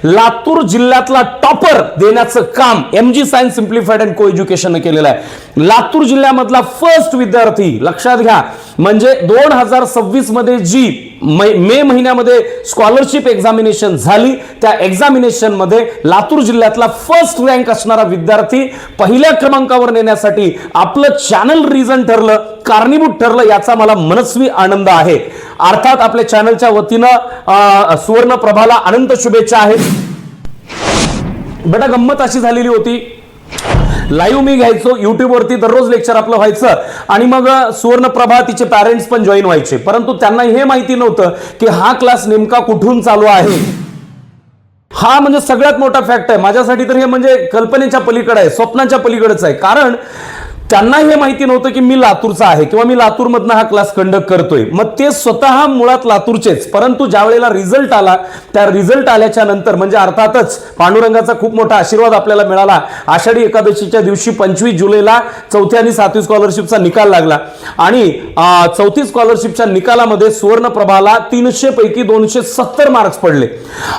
लातूर जिल्ह्यातला टॉपर देण्याचं काम एमजी सायन्स सिम्प्लिफाईड अँड को एज्युकेशन केलेलं आहे। लातूर जिल्ह्यामधला फर्स्ट विद्यार्थी लक्षात घ्या, म्हणजे 2026 मध्ये जी मे महिन्यामध्ये स्कॉलरशिप एक्झामिनेशन झाली, त्या एक्झामिनेशन मध्ये लातूर जिल्ह्यातला फर्स्ट रँक असणारा विद्यार्थी पहिल्या क्रमांकावर नेण्यासाठी आपलं चॅनल रिझन ठरलं, कारणीभूत ठरलं, याचा मला मनस्वी आनंद आहे। अर्थात आपल्या चॅनलच्या वतीनं सुवर्ण प्रभाला अनंत शुभेच्छा आहेत। बेटा गंमत अशी झालेली होती, लाईव्ह मी घ्यायचो युट्यूब वरती, दररोज लेक्चर आपलं व्हायचं आणि मग सुवर्णप्रभा तिचे पॅरेंट्स पण जॉईन व्हायचे, परंतु त्यांना हे माहिती नव्हतं की हा क्लास नेमका कुठून चालू आहे। हा म्हणजे सगळ्यात मोठा फॅक्ट आहे माझ्यासाठी, तर हे म्हणजे कल्पनेच्या पलीकडे आहे, स्वप्नाच्या पलीकडेच आहे। कारण त्यांना हे माहिती नव्हतं की मी लातूरचा आहे किंवा मी लातूरमधनं हा क्लास कंडक्ट करतोय। मग ते स्वतः मुळात लातूरचेच, परंतु ज्या वेळेला रिझल्ट आला, त्या रिझल्ट आल्याच्या नंतर म्हणजे अर्थातच पांडुरंगाचा खूप मोठा आशीर्वाद आपल्याला मिळाला। आषाढी एकादशीच्या दिवशी 25 जुलैला 4थी आणि 7वी स्कॉलरशिपचा निकाल लागला आणि 4थी स्कॉलरशिपच्या निकालामध्ये सुवर्णप्रभाला 300 पैकी 270 मार्क्स पडले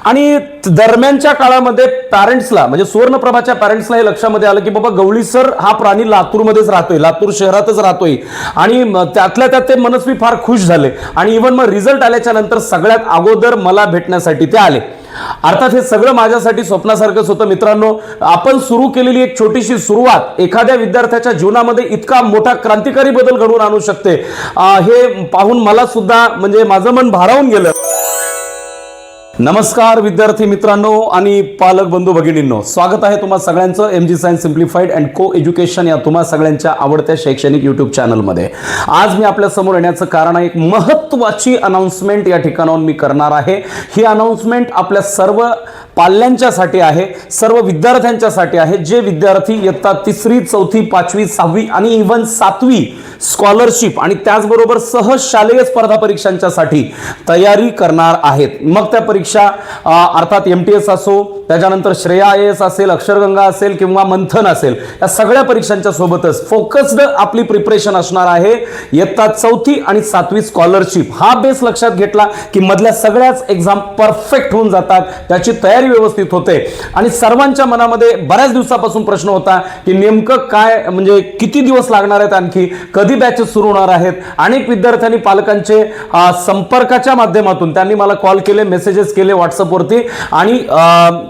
आणि दरम्यानच्या काळामध्ये पॅरेंट्सला म्हणजे सुवर्णप्रभाच्या पॅरेंट्सला हे लक्षामध्ये आलं की बाबा गवळी सर हा प्राणी लातूरमध्येच राहतोय, लातूर शहरातच राहतोय आणि त्यातल्या त्यात ते मनस्वी फार खुश झाले आणि इव्हन मग रिझल्ट आल्याच्या नंतर सगळ्यात अगोदर मला भेटण्यासाठी ते आले। अर्थात हे सगळं माझ्यासाठी स्वप्नासारखंच होतं। मित्रांनो, आपण सुरू केलेली एक छोटीशी सुरुवात एखाद्या विद्यार्थ्याच्या जीवनामध्ये इतका मोठा क्रांतिकारी बदल घडवून आणू शकते, हे पाहून मला सुद्धा म्हणजे माझं मन भारावून गेलं। नमस्कार विद्यार्थी मित्रांनो आणि पालक बंधू भगिनींनो, स्वागत आहे तुम्हा सगळ्यांचं एमजी सायन्स सिम्प्लिफाईड अँड को एज्युकेशन या तुम्हा सगळ्यांच्या आवडत्या शैक्षणिक युट्यूब चॅनलमध्ये। आज मी आपल्या समोर येण्याचं कारण आहे, एक महत्त्वाची अनाउन्समेंट या ठिकाणाहून मी करणार आहे। ही अनाउन्समेंट आपल्या सर्व पाल्यांच्यासाठी आहे, सर्व विद्यार्थ्यांच्यासाठी आहे, जे विद्यार्थी इयत्ता 3री 4थी 5वी 6वी आणि इव्हन 7वी स्कॉलरशिप आणि त्याचबरोबर सहज शालेय स्पर्धा परीक्षांच्यासाठी तयारी करणार आहेत। मग त्या परीक्षा अर्थात MTS असो, त्याच्यानंतर श्रेया IAS असेल, अक्षरगंगा असेल किंवा मंथन असेल, या सगळ्या परीक्षांच्या सोबतच फोकस्ड आपली प्रिपरेशन असणार आहे। इयत्ता 4थी आणि 7वी स्कॉलरशिप हा बेस लक्षात घेतला की मधल्या सगळ्याच एक्झाम परफेक्ट होऊन जातात, त्याची तयारी व्यवस्थित होते आणि सर्वांच्या मनामध्ये बऱ्याच दिवसापासून प्रश्न होता की नेमकं काय म्हणजे किती दिवस लागणार आहेत, आणखी कधी बॅचेस सुरू होणार आहेत। अनेक विद्यार्थ्यांनी पालकांचे संपर्काच्या माध्यमातून त्यांनी मला कॉल केले, मेसेजेस केले व्हॉट्सअपवरती आणि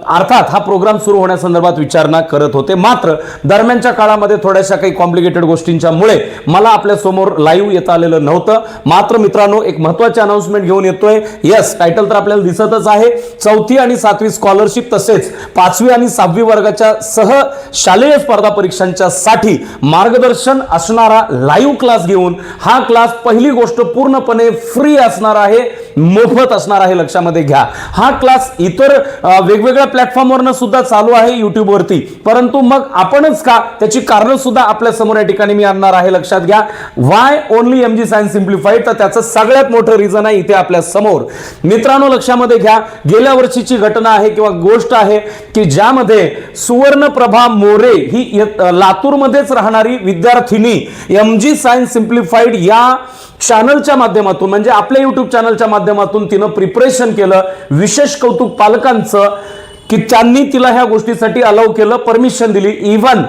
अर्थात हा प्रोग्राम सुरू होण्यासंदर्भात विचारणा करत होते। मात्र दरम्यानच्या काळामध्ये थोड्याशा काही कॉम्प्लिकेटेड गोष्टींच्या मुळे मला आपल्या समोर लाईव्ह येता आलेलं नव्हतं। मात्र मित्रांनो, एक महत्त्वाची अनाउन्समेंट घेऊन येतोय। यस, टायटल तर आपल्याला दिसतच आहे, 4थी आणि 7वी स्कॉलरशिप तसेच 5वी आणि 6वी वर्गाच्या सह शालेय स्पर्धा परीक्षांच्या साठी मार्गदर्शन असणारा लाईव्ह क्लास घेऊन, हा क्लास पहिली गोष्ट पूर्णपणे फ्री असणार आहे, मोफत असणार आहे, लक्षामध्ये घ्या। हा क्लास इतर वेगवेगळ्या प्लॅटफॉर्मवरनं सुद्धा चालू आहे युट्यूब वरती, परंतु मग आपणच का, त्याची कारण सुद्धा आपल्या समोर या ठिकाणी मी आणणार आहे, लक्षात घ्या। Y only MG science simplified, तर त्याचं सगळ्यात मोठं रिझन आहे इथे आपल्या समोर। मित्रांनो लक्षामध्ये घ्या, गेल्या वर्षीची घटना आहे किंवा गोष्ट आहे की ज्यामध्ये सुवर्णप्रभा मोरे ही लातूरमध्येच राहणारी विद्यार्थिनी एमजी सायन्स सिम्प्लिफाईड या चॅनलच्या माध्यमातून म्हणजे आपल्या युट्यूब चॅनलच्या माध्यमातून तिनं प्रिपरेशन केलं। विशेष कौतुक पालकांचं की त्यांनी तिला ह्या गोष्टीसाठी अलाउ केलं, परमिशन दिली। इव्हन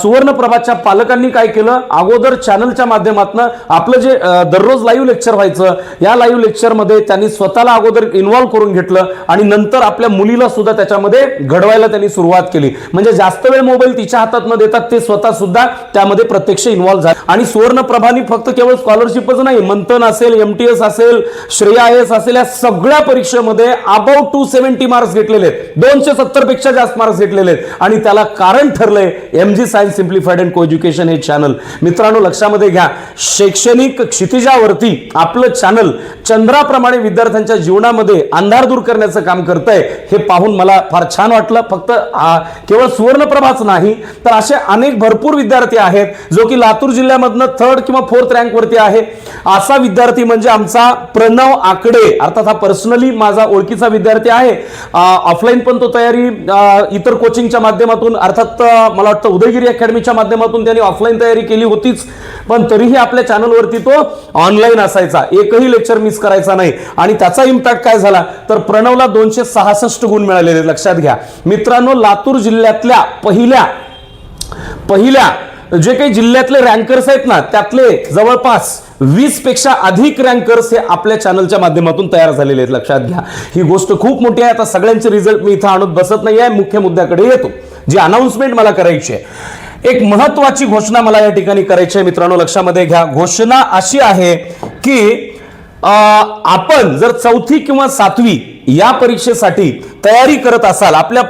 सुवर्णप्रभाच्या पालकांनी काय केलं, अगोदर चॅनलच्या माध्यमातून आपलं जे दररोज लाईव्ह लेक्चर व्हायचं, या लाईव्ह लेक्चर मध्ये त्यांनी स्वतःला अगोदर इन्व्हॉल्व करून घेतलं आणि नंतर आपल्या मुलीला सुद्धा त्याच्यामध्ये घडवायला त्यांनी सुरुवात केली। म्हणजे जास्त वेळ मोबाईल तिच्या हातात न देतात ते स्वतः सुद्धा त्यामध्ये प्रत्यक्ष इन्व्हॉल्व झाले आणि सुवर्णप्रभानी फक्त केवळ स्कॉलरशिपच नाही, मंथन असेल, MTS असेल, श्रेया IAS असेल, या सगळ्या परीक्षेमध्ये अबाउट 270 मार्क्स घेतलेले आहेत, 270 पेक्षा जास्त मार्क्स घेतलेले आहेत आणि त्याला कारण ठरलंय एमजी सायन्स सिम्प्लिफाईड अँड को एज्युकेशन हे चॅनल। मित्रांनो लक्षामध्ये घ्या, शैक्षणिक क्षितिजावरती आपलं चॅनल चंद्राप्रमाणे विद्यार्थ्यांच्या जीवनामध्ये अंधार दूर करण्याचं काम करतंय, हे पाहून मला फार छान वाटलं। फक्त केवळ सुवर्णप्रभाच नाही तर असे अनेक भरपूर विद्यार्थी आहेत जो की लातूर जिल्ह्यामधनं 3rd किंवा 4th रँक वरती आहे। असा विद्यार्थी म्हणजे आमचा प्रणव आकडे, अर्थात हा पर्सनली माझा ओळखीचा विद्यार्थी आहे, ऑफलाईन पण तो तयारी इतर कोचिंगच्या माध्यमातून अर्थात मला वाटतं उदयगिरी अकॅडमीच्या माध्यमातून त्यांनी ऑफलाईन तयारी केली होतीच, पण तरीही आपल्या चॅनलवरती तो ऑनलाईन असायचा, एकही लेक्चर मिस करायचा नाही. आणि त्याचा इम्पॅक्ट काय झाला तर प्रणवला 266 गुण मिळालेले. लक्षात घ्या मित्रांनो, लातूर जिल्ह्यातल्या पहिल्या जे काही जिल्ह्यातले रँकर्स आहेत ना, त्यातले जवळपास 20 पेक्षा अधिक रँकर्स हे आपल्या चॅनलच्या माध्यमातून तयार झालेले आहेत. लक्षात घ्या, ही गोष्ट खूप मोठी आहे. आता सगळ्यांचे रिझल्ट मी इथं आणत बसत नाही आहे, मुख्य मुद्द्याकडे येतो. जी अनाउन्समेंट मला करायची आहे, एक महत्वाची घोषणा मला या ठिकाणी करायची आहे मित्रांनो, लक्षामध्ये घ्या. घोषणा अशी आहे की आपण जर 4थी किंवा 7वी या परीक्षेसाठी तयारी करत असाल, आपल्या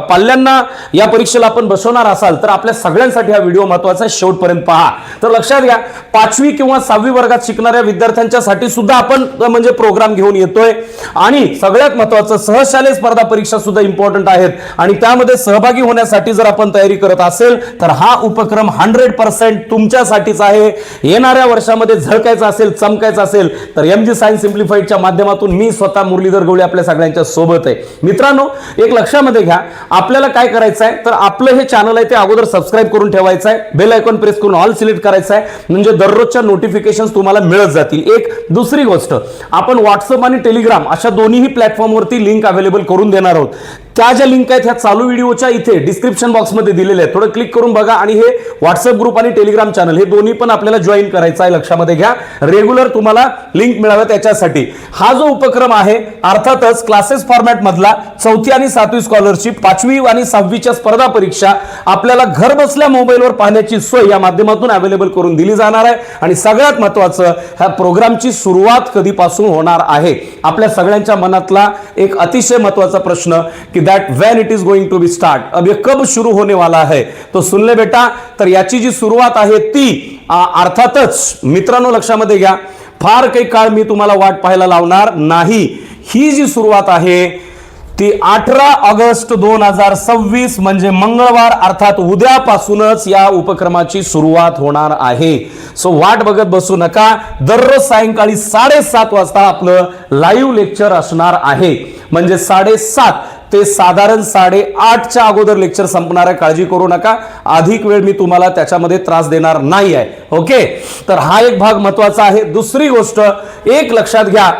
पाल्यांना या परीक्षेला आपण बसवणार असाल, तर आपल्या सगळ्यांसाठी हा व्हिडिओ महत्वाचा आहे, शेवटपर्यंत पहा. तर लक्षात घ्या, 5वी किंवा 6वी वर्गात शिकणाऱ्या विद्यार्थ्यांच्यासाठी सुद्धा आपण म्हणजे प्रोग्राम घेऊन येतोय. आणि सगळ्यात महत्वाचं, सहशालेय स्पर्धा परीक्षा सुद्धा इम्पॉर्टंट आहेत आणि त्यामध्ये सहभागी होण्यासाठी जर आपण तयारी करत असेल तर हा उपक्रम 100% तुमच्यासाठीच आहे. येणाऱ्या वर्षामध्ये झळकायचं असेल, चमकायचं असेल तर MG सायन्स सिम्प्लिफाईडच्या माध्यमातून मी स्वतः मुरलीधर गवळी आपल्या सगळ्यांच्या सोबत आहे. मित्रांनो, एक लक्षामध्ये घ्या, आपल्याला काय करायचं आहे तर आपलं हे चॅनल आहे ते अगोदर सबस्क्राईब करून ठेवायचं आहे, बेल आयकॉन प्रेस करून ऑल सिलेक्ट करायचं आहे, म्हणजे दररोजच्या नोटिफिकेशन्स तुम्हाला मिळत जातील. एक दुसरी गोष्ट, आपण व्हॉट्सअप आणि टेलिग्राम अशा दोन्ही प्लॅटफॉर्मवरती लिंक अवेलेबल करून देणार आहोत. त्या ज्या लिंक आहेत ह्या चालू व्हिडिओच्या इथे डिस्क्रिप्शन बॉक्समध्ये दिलेले आहेत, थोडं क्लिक करून बघा. आणि हे व्हॉट्सअप ग्रुप आणि टेलिग्राम चॅनल हे दोन्ही पण आपल्याला जॉईन करायचं आहे. लक्षामध्ये घ्या, रेग्युलर तुम्हाला लिंक मिळाव्या त्याच्यासाठी हा जो उपक्रम आहे, अर्थातच क्लासेस फॉर्मॅट मधला 4थी आणि 7वी स्कॉलरशिप, 5वी आणि 6वीच्या स्पर्धा परीक्षा आपल्याला घर बसल्या मोबाईलवर पाहण्याची सोय या माध्यमातून अवेलेबल करून दिली जाणार आहे. आणि सगळ्यात महत्त्वाचं, ह्या प्रोग्रामची सुरुवात कधीपासून होणार आहे. आपल्या सगळ्यांच्या मनातला एक अतिशय महत्त्वाचा प्रश्न की that when it is going to be start, अब ये कब शुरू होने वाला है, तो सुन ले बेटा. तर याची जी सुरुवात आहे ती अर्थातच मित्रांनो लक्षामध्ये घ्या, फार काही काळ मी तुम्हाला वाट पाहायला लावणार नाही. ही जी सुरुवात आहे ती 18 ऑगस्ट 2026 म्हणजे मंगळवार अर्थात उद्यापासूनच या उपक्रमाची सुरुवात होणार आहे. सो वाट बघत बसू नका. दररोज सायंकाळी 7:30 वाजता आपलं लाईव्ह लेक्चर असणार आहे, म्हणजे 7:30 ते साधारण 8:30च्या अगोदर लेक्चर संपणार आहे. काळजी करू नका, अधिक वेळ मी तुम्हाला त्याच्यामध्ये त्रास देणार नाही आहे. ओके, तर हा एक भाग महत्वाचा आहे. दुसरी गोष्ट एक लक्षात घ्या,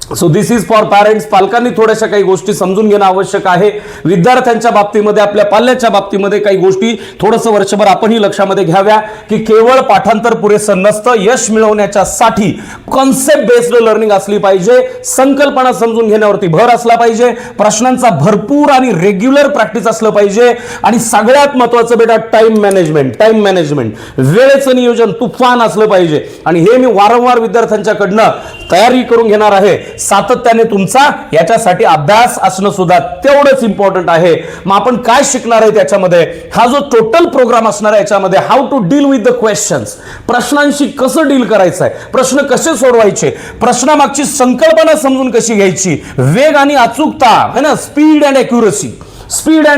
so this is for parents. पालकांनी थोड्याशा काही गोष्टी समजून घेणं आवश्यक आहे. विद्यार्थ्यांच्या बाबतीमध्ये, आपल्या पाल्याच्या बाबतीमध्ये काही गोष्टी थोडंसं वर्षभर आपणही लक्षामध्ये घ्याव्या की केवळ पाठांतर पुरेसं नसतं. यश मिळवण्याच्यासाठी कॉन्सेप्ट बेस्ड लर्निंग असली पाहिजे, संकल्पना समजून घेण्यावरती भर असला पाहिजे, प्रश्नांचा भरपूर आणि रेग्युलर प्रॅक्टिस असलं पाहिजे. आणि सगळ्यात महत्वाचं बेटा टाइम मॅनेजमेंट, वेळेचं नियोजन तुफान असलं पाहिजे. आणि हे मी वारंवार विद्यार्थ्यांच्याकडनं तयारी करून घेणार आहे. सातत्याने तुमचा याच्यासाठी अभ्यास असणं सुद्धा तेवढंच इम्पॉर्टंट आहे. मग आपण काय शिकणार आहे त्याच्यामध्ये, हा जो टोटल प्रोग्राम असणार आहे याच्यामध्ये how to deal with the questions, प्रश्नांशी कसं डील करायचं आहे, प्रश्न कसे सोडवायचे, प्रश्नामागची संकल्पना समजून कशी घ्यायची, वेग आणि अचूकता है ना, स्पीड अँड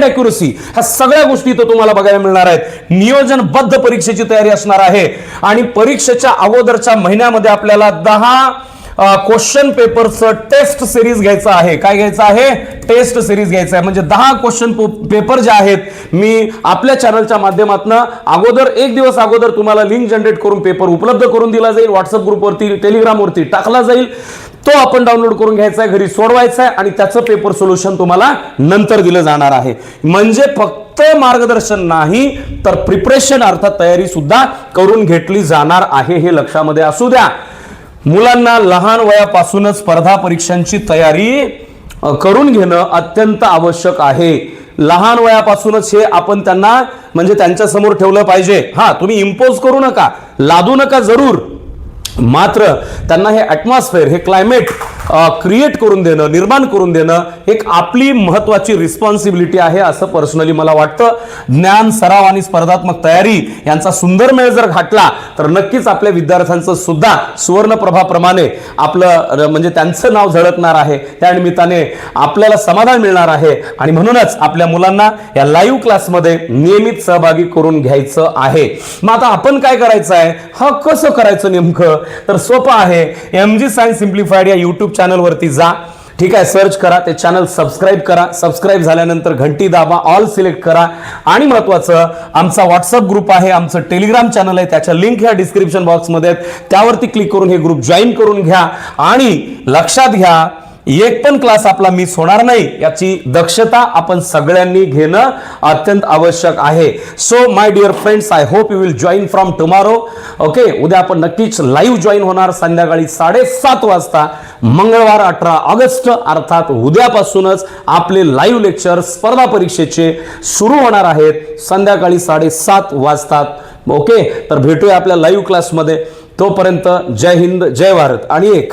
अॅक्युरसी, ह्या सगळ्या गोष्टी तर तुम्हाला बघायला मिळणार आहेत. नियोजनबद्ध परीक्षेची तयारी असणार आहे. आणि परीक्षेच्या अगोदरच्या महिन्यामध्ये आपल्याला 10 क्वेश्चन पेपरचं टेस्ट सिरीज घ्यायचं आहे. काय घ्यायचं आहे? टेस्ट सिरीज घ्यायचं आहे. म्हणजे 10 क्वेश्चन पेपर जे आहेत मी आपल्या चॅनलच्या माध्यमातून अगोदर, एक दिवस अगोदर तुम्हाला लिंक जनरेट करून पेपर उपलब्ध करून दिला जाईल. व्हॉट्सअप ग्रुपवरती, टेलिग्रामवरती टाकला जाईल. तो आपण डाउनलोड करून घ्यायचा आहे, घरी सोडवायचा आहे आणि त्याचं पेपर सोल्युशन तुम्हाला नंतर दिलं जाणार आहे. म्हणजे फक्त मार्गदर्शन नाही तर प्रिपरेशन अर्थात तयारी सुद्धा करून घेतली जाणार आहे, हे लक्षामध्ये असू द्या. मुलांना लहान वयापासूनच स्पर्धा परीक्षांची तयारी करून घेणं अत्यंत आवश्यक आहे. लहान वयापासूनच हे आपण त्यांना म्हणजे त्यांच्या समोर ठेवलं पाहिजे. हा, तुम्ही इम्पोज करू नका, लादू नका जरूर, मात्र त्यांना हे ॲटमॉस्फिअर, हे क्लायमेट क्रिएट करून देणं, निर्माण करून देणं एक आपली महत्वाची रिस्पॉन्सिबिलिटी आहे असं पर्सनली मला वाटतं. ज्ञान, सराव आणि स्पर्धात्मक तयारी यांचा सुंदर मेळ जर घातला तर नक्कीच आपल्या विद्यार्थ्यांचं सुद्धा सुवर्णप्रभाप्रमाणे आपलं म्हणजे त्यांचं नाव झळकणार आहे. त्या निमित्ताने आपल्याला समाधान मिळणार आहे. आणि म्हणूनच आपल्या मुलांना या लाईव्ह क्लासमध्ये नियमित सहभागी करून घ्यायचं आहे. मग आता आपण काय करायचं आहे, हा कसं करायचं नेमकं, तर सोपं आहे. MG सायन्स सिम्प्लिफाईड या युट्यूब चॅनल वरती जा. ठीक आहे, सर्च करा, ते चॅनल सबस्क्राईब करा. सबस्क्राईब झाल्यानंतर घंटी दाबा, ऑल सिलेक्ट करा. आणि महत्वाचं, आमचा व्हॉट्सअप ग्रुप आहे, आमचं टेलिग्राम चॅनल आहे, त्याच्या लिंक ह्या डिस्क्रिप्शन बॉक्समध्ये आहेत. त्यावरती क्लिक करून हे ग्रुप जॉईन करून घ्या. आणि लक्षात घ्या, एक पण क्लास आपला मिस होणार नाही याची दक्षता आपण सगळ्यांनी घेणं अत्यंत आवश्यक आहे. So my dear friends, I hope you will join from tomorrow. Okay, उद्या आपण नक्कीच लाईव्ह जॉईन होणार संध्याकाळी 7:30 वाजता, मंगळवार 18 ऑगस्ट, अर्थात उद्यापासूनच आपले लाईव्ह लेक्चर स्पर्धा परीक्षेचे सुरू होणार आहेत संध्याकाळी 7:30 वाजता. ओके, तर भेटूया आपल्या लाईव्ह क्लासमध्ये. तोपर्यंत जय हिंद, जय भारत. आणि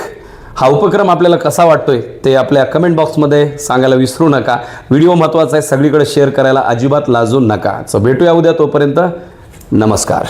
हा उपक्रम आपल्याला कसा वाटतोय ते आपल्या कमेंट बॉक्समध्ये सांगायला विसरू नका. व्हिडिओ महत्त्वाचा आहे, सगळीकडे शेअर करायला अजिबात लाजू नका. भेटूया उद्या, तोपर्यंत नमस्कार.